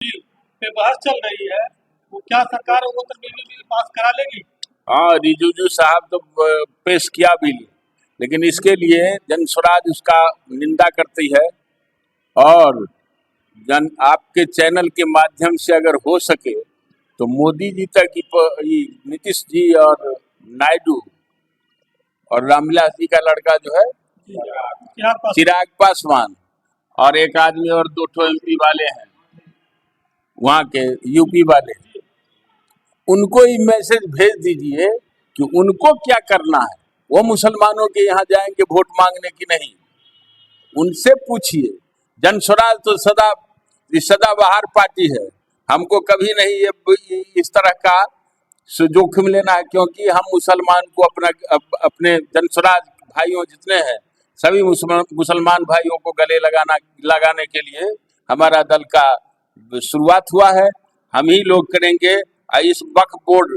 Bill pay बहस चल रही है, वो क्या सरकार वो तरमीमी बिल पास करा लेगी? हाँ, रिजिजू साहब तो पेश किया बिल, लेकिन इसके लिए जन स्वराज उसका निंदा करती है। और जन आपके चैनल के माध्यम से अगर हो सके तो मोदी जी तक नीतीश जी और नायडू और रामविलास जी का लड़का जो है क्या पास? चिराग पासवान, और एक आदमी और 2 MP वाले हैं वहाँ के यूपी वाले, उनको ही मैसेज भेज दीजिए कि उनको क्या करना है। वो मुसलमानों के यहाँ जाएंगे वोट मांगने की नहीं, उनसे पूछिए। जन स्वराज तो सदाबहार पार्टी है, हमको कभी नहीं ये इस तरह का जोखिम लेना है, क्योंकि हम मुसलमान को अपने जन स्वराज भाइयों जितने हैं सभी मुसलमान भाइयों को गले लगाने के लिए हमारा दल का शुरुआत हुआ है। हम ही लोग करेंगे। इस वक्फ बोर्ड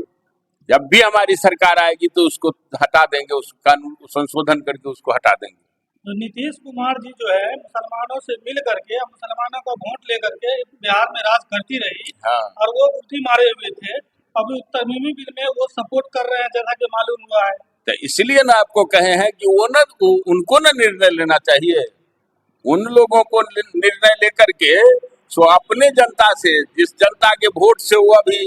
जब भी हमारी सरकार आएगी तो उसको हटा देंगे, उस कानून को संशोधन करके उसको हटा देंगे। तो नीतीश कुमार जी जो है मुसलमानों से मिल करके मुसलमानों का वोट लेकर के बिहार में राज करती रही। हाँ। और वो उल्टी मारे हुए थे, अभी तरमीमी बिल में वो सपोर्ट कर रहे हैं जैसा कि मालूम हुआ है। तो इसलिए ना आपको कहे हैं कि उनको ना निर्णय लेना चाहिए। उन लोगों को निर्णय लेकर के सो अपने जनता से, जिस जनता के वोट से वो अभी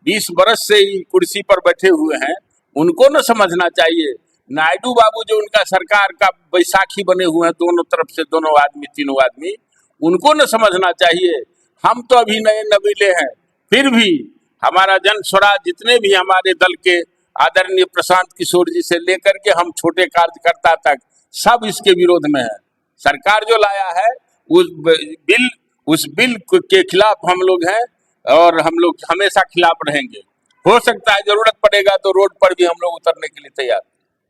20 बरस से ही कुर्सी पर बैठे हुए हैं, उनको न समझना चाहिए। नायडू बाबू जो उनका सरकार का बैसाखी बने हुए हैं दोनों तरफ से, तीनों आदमी, उनको न समझना चाहिए। हम तो अभी नए नवीले हैं, फिर भी हमारा जन स्वराज जितने भी हमारे दल के आदरणीय प्रशांत किशोर जी से लेकर के हम छोटे कार्यकर्ता तक सब इसके विरोध में है। सरकार जो लाया है उस बिल के खिलाफ हम लोग हैं और हम लोग हमेशा खिलाफ रहेंगे। हो सकता है जरूरत पड़ेगा तो रोड पर भी हम लोग उतरने के लिए तैयार।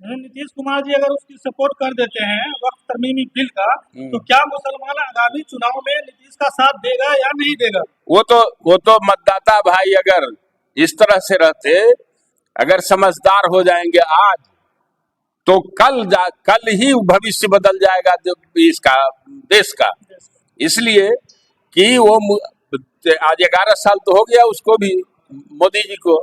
नीतीश कुमार जी अगर उसकी सपोर्ट कर देते हैं वक्त तरमीमी बिल का, तो क्या मुसलमान आगामी चुनाव में नीतीश का साथ देगा या नहीं देगा? वो तो मतदाता भाई अगर इस तरह से रहते, अगर समझदार हो जाएंगे आज, तो कल ही भविष्य बदल जाएगा इसका, देश का। इसलिए कि वो आज 11 साल तो हो गया उसको भी, मोदी जी को,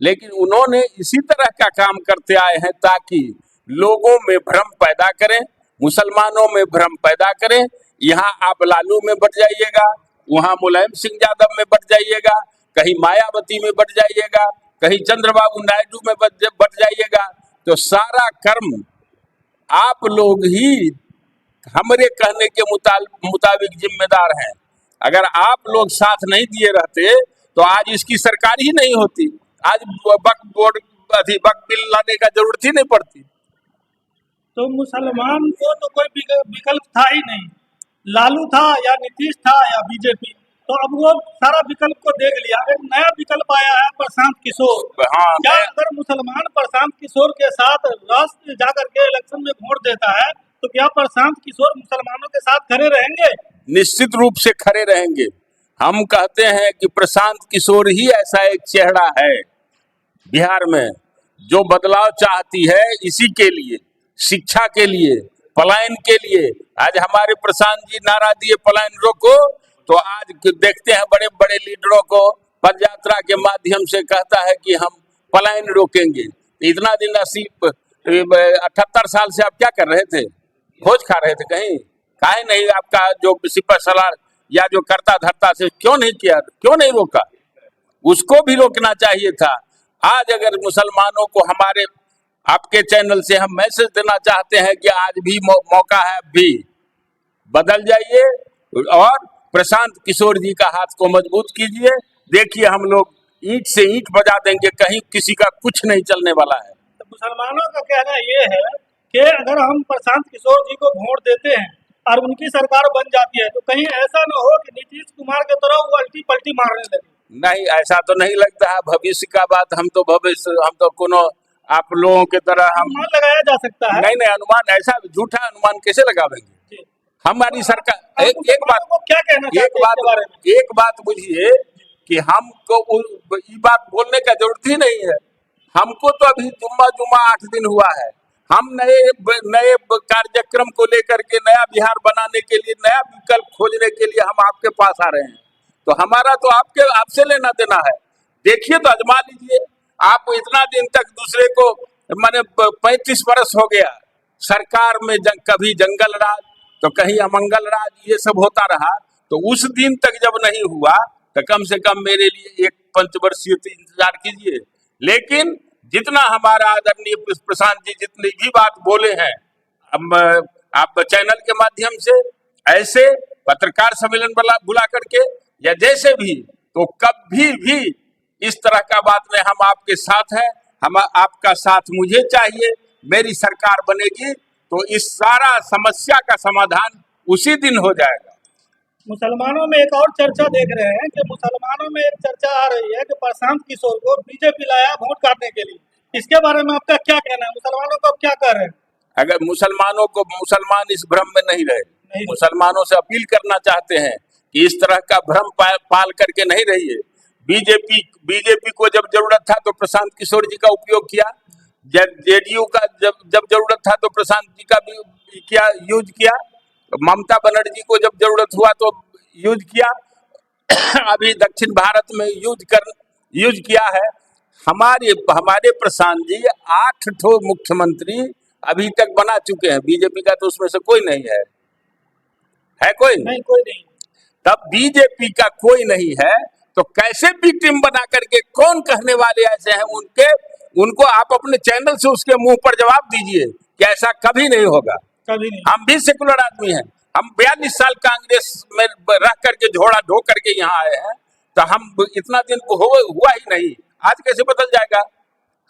लेकिन उन्होंने इसी तरह का काम करते आए हैं ताकि लोगों में भ्रम पैदा करें, मुसलमानों में भ्रम पैदा करें। यहाँ आप लालू में बढ़ जाइएगा, वहाँ मुलायम सिंह यादव में बढ़ जाइएगा, कहीं मायावती में बढ़ जाइएगा, कहीं चंद्रबाबू नायडू में बढ़ जाइएगा। तो सारा कर्म आप लोग ही हमारे कहने के मुताबिक जिम्मेदार हैं। अगर आप लोग साथ नहीं दिए रहते तो आज इसकी सरकार ही नहीं होती, आज वक्फ बिल लाने का जरूरत ही नहीं पड़ती। तो मुसलमान को तो कोई विकल्प था ही नहीं, लालू था या नीतीश था या बीजेपी, तो अब वो सारा विकल्प को देख लिया। एक नया विकल्प आया है प्रशांत किशोर। हाँ, क्या अगर मुसलमान प्रशांत किशोर के साथ राष्ट्र जाकर के इलेक्शन में वोट देता है तो क्या प्रशांत किशोर मुसलमानों के साथ खड़े रहेंगे? निश्चित रूप से खड़े रहेंगे। हम कहते हैं कि प्रशांत किशोर ही ऐसा एक चेहरा है बिहार में जो बदलाव चाहती है, इसी के लिए, शिक्षा के लिए, पलायन के लिए। आज हमारे प्रशांत जी नारा दिए पलायन रोको, तो आज देखते हैं बड़े बड़े लीडरों को पद यात्रा के माध्यम से कहता है कि हम पलायन रोकेंगे। इतना दिन 78 साल से आप क्या कर रहे थे? भोज खा रहे थे कहीं? काहे नहीं आपका जो सिपह सलार या जो करता धरता से क्यों नहीं किया, क्यों नहीं रोका? उसको भी रोकना चाहिए था। आज अगर मुसलमानों को हमारे आपके चैनल से हम मैसेज देना चाहते हैं कि आज भी मौका है, भी बदल जाइए और प्रशांत किशोर जी का हाथ को मजबूत कीजिए। देखिए हम लोग ईंट से ईंट बजा देंगे, कहीं किसी का कुछ नहीं चलने वाला है। तो मुसलमानों का कहना ये है कि अगर हम प्रशांत किशोर जी को वोट देते हैं और उनकी सरकार बन जाती है तो कहीं ऐसा न हो कि नीतीश कुमार की तरह वो अल्टी पल्टी मारने लगे। नहीं, ऐसा तो नहीं लगता है। भविष्य का बात हम तो कोनो आप लोगों की तरह हम अनुमान लगाया जा सकता है। नहीं, अनुमान, ऐसा झूठा अनुमान कैसे लगावेंगे? हमारी सरकार एक बात बुझिए कि हमको ये बात बोलने का जरूरत ही नहीं है। हमको तो अभी जुम्मा 8 दिन हुआ है, हम नए कार्यक्रम को लेकर के नया बिहार बनाने के लिए, नया विकल्प खोजने के लिए हम आपके पास आ रहे हैं। तो हमारा तो आपसे लेना देना है। देखिए तो आजमा लीजिए। आप इतना दिन तक दूसरे को, माने 35 वर्ष हो गया सरकार में, कभी जंगल राज तो कहीं अमंगल राज, ये सब होता रहा। तो उस दिन तक जब नहीं हुआ तो कम से कम मेरे लिए एक पंचवर्षीय इंतजार कीजिए। लेकिन जितना हमारा आदरणीय प्रशांत जी जितनी भी बात बोले हैं, अब आप चैनल के माध्यम से ऐसे पत्रकार सम्मेलन बुला करके या जैसे भी, तो कभी भी इस तरह का बात में हम आपके साथ हैं। हम आपका साथ मुझे चाहिए। मेरी सरकार बनेगी तो इस सारा समस्या का समाधान उसी दिन हो जाएगा। मुसलमानों में एक और चर्चा देख रहे हैं कि मुसलमानों में एक चर्चा आ रही है कि प्रशांत किशोर को बीजेपी लाया वोट काटने के लिए। इसके बारे में आपका क्या कहना है? मुसलमानों को क्या कह रहे हैं? अगर मुसलमान इस भ्रम में नहीं रहे। मुसलमानों से अपील करना चाहते हैं कि इस तरह का भ्रम पाल करके नहीं रहिए। बीजेपी को जब जरूरत था तो प्रशांत किशोर जी का उपयोग किया, जेडीयू का जब जरूरत था तो प्रशांत जी का भी यूज किया, ममता बनर्जी को जब जरूरत हुआ तो यूज किया, अभी दक्षिण भारत में यूज किया है। हमारे प्रशांत जी 8 ठो मुख्यमंत्री अभी तक बना चुके हैं। बीजेपी का तो उसमें से कोई नहीं है कोई नहीं, कोई नहीं। तब बीजेपी का कोई नहीं है तो कैसे भी टीम बना करके, कौन कहने वाले ऐसे हैं उनको आप अपने चैनल से उसके मुंह पर जवाब दीजिए कि ऐसा कभी नहीं होगा। कभी नहीं। हम भी सेकुलर आदमी हैं। हम 42 साल कांग्रेस में रह करके झोड़ा ढो करके यहाँ आए हैं, तो हम इतना दिन हुआ ही नहीं, आज कैसे बदल जाएगा?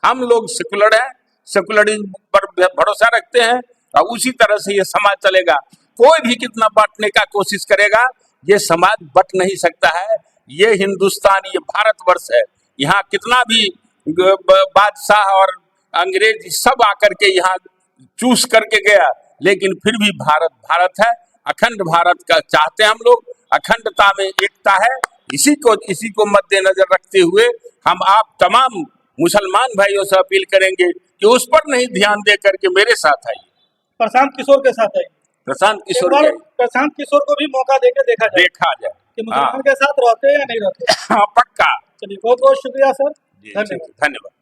हम लोग सेकुलर हैं, सेकुलरिज्म पर भरोसा रखते हैं और उसी तरह से ये समाज चलेगा। कोई भी कितना बांटने का कोशिश करेगा, ये समाज बट नहीं सकता है। ये हिंदुस्तान, ये भारतवर्ष है। यहाँ कितना भी बादशाह और अंग्रेज सब आकर के यहाँ चूस करके गया, लेकिन फिर भी भारत है। अखंड भारत का चाहते हैं हम लोग। अखंडता में एकता है। इसी को मद्देनजर रखते हुए हम आप तमाम मुसलमान भाइयों से अपील करेंगे कि उस पर नहीं ध्यान दे करके मेरे साथ आइए, प्रशांत किशोर के साथ आइए। प्रशांत किशोर प्रशांत किशोर को भी मौका देके देखा जाए कि मुसलमान के साथ रहते हैं या नहीं रहते। हाँ, पक्का। चलिए, बहुत बहुत शुक्रिया सर, धन्यवाद।